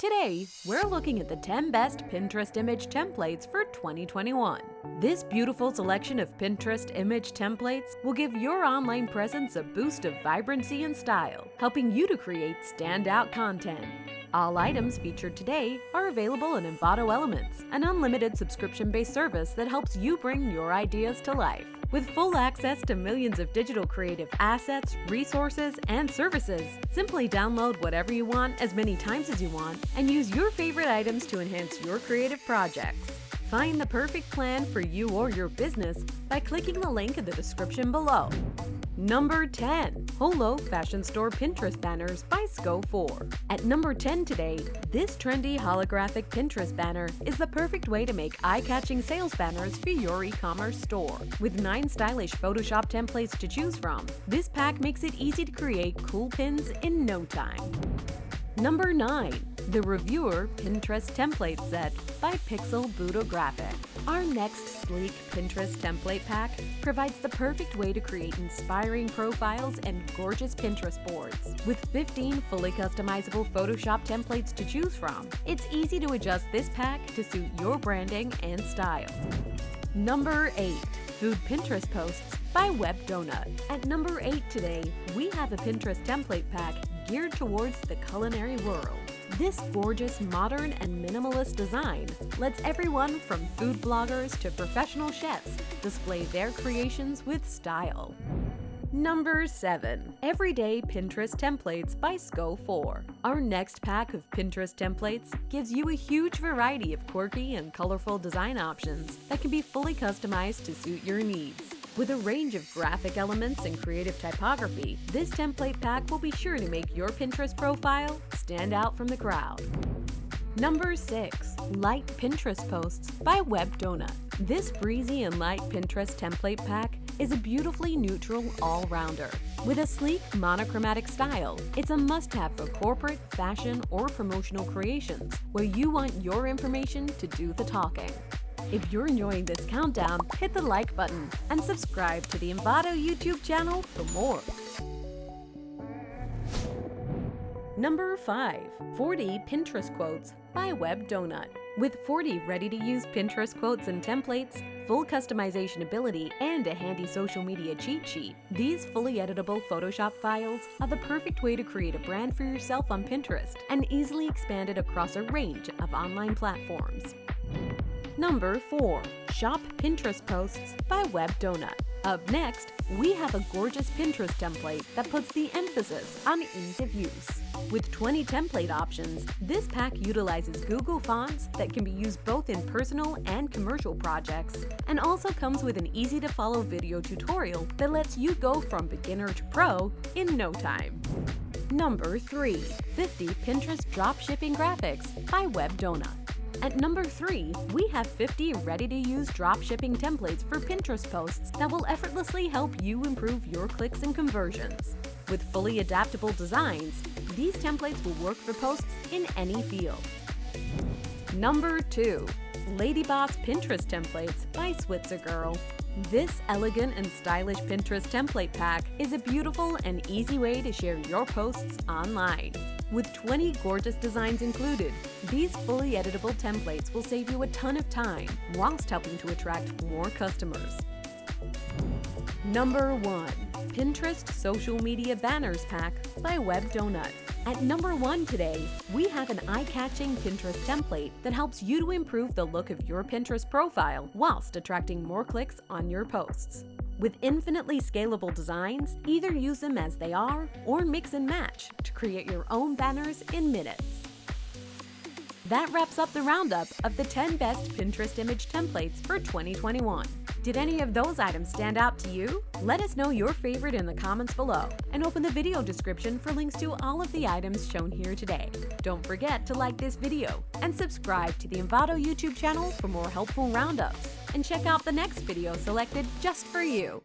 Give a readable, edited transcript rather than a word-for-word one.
Today, we're looking at the 10 best Pinterest image templates for 2021. This beautiful selection of Pinterest image templates will give your online presence a boost of vibrancy and style, helping you to create standout content. All items featured today are available in Envato Elements, an unlimited subscription-based service that helps you bring your ideas to life. With full access to millions of digital creative assets, resources, and services, simply download whatever you want as many times as you want and use your favorite items to enhance your creative projects. Find the perfect plan for you or your business by clicking the link in the description below. Number 10. Holo Fashion Store Pinterest Banners by Sco4. At number 10 today, this trendy holographic Pinterest banner is the perfect way to make eye-catching sales banners for your e-commerce store. With 9 stylish Photoshop templates to choose from, this pack makes it easy to create cool pins in no time. Number 9. The Reviewer Pinterest Template Set by Pixel Budo Graphic. Our next sleek Pinterest template pack provides the perfect way to create inspiring profiles and gorgeous Pinterest boards. With 15 fully customizable Photoshop templates to choose from, it's easy to adjust this pack to suit your branding and style. Number 8. Food Pinterest Posts by WebDonut. At number 8 today, we have a Pinterest template pack geared towards the culinary world. This gorgeous, modern, and minimalist design lets everyone from food bloggers to professional chefs display their creations with style. Number 7. Everyday Pinterest Templates by Sco4. Our next pack of Pinterest templates gives you a huge variety of quirky and colorful design options that can be fully customized to suit your needs. With a range of graphic elements and creative typography, this template pack will be sure to make your Pinterest profile stand out from the crowd. Number 6. Light Pinterest Posts by WebDonut. This breezy and light Pinterest template pack is a beautifully neutral all-rounder. With a sleek, monochromatic style, it's a must-have for corporate, fashion, or promotional creations where you want your information to do the talking. If you're enjoying this countdown, hit the like button and subscribe to the Envato YouTube channel for more. Number 5. 40 Pinterest Quotes by WebDonut. With 40 ready-to-use Pinterest quotes and templates, full customization ability, and a handy social media cheat sheet, these fully editable Photoshop files are the perfect way to create a brand for yourself on Pinterest and easily expand it across a range of online platforms. Number 4. Shop Pinterest Posts by WebDonut. Up next, we have a gorgeous Pinterest template that puts the emphasis on ease of use. With 20 template options, this pack utilizes Google fonts that can be used both in personal and commercial projects, and also comes with an easy-to-follow video tutorial that lets you go from beginner to pro in no time. Number 3. 50 Pinterest Dropshipping Graphics by WebDonut. At number 3, we have 50 ready-to-use dropshipping templates for Pinterest posts that will effortlessly help you improve your clicks and conversions. With fully adaptable designs, these templates will work for posts in any field. Number 2. Ladyboss Pinterest Templates by Switzergirl. This elegant and stylish Pinterest template pack is a beautiful and easy way to share your posts online. With 20 gorgeous designs included, these fully editable templates will save you a ton of time whilst helping to attract more customers. Number 1. Pinterest Social Media Banners Pack by WebDonut. At number 1 today, we have an eye-catching Pinterest template that helps you to improve the look of your Pinterest profile whilst attracting more clicks on your posts. With infinitely scalable designs, either use them as they are or mix and match to create your own banners in minutes. That wraps up the roundup of the 10 best Pinterest image templates for 2021. Did any of those items stand out to you? Let us know your favorite in the comments below and open the video description for links to all of the items shown here today. Don't forget to like this video and subscribe to the Envato YouTube channel for more helpful roundups. And check out the next video selected just for you.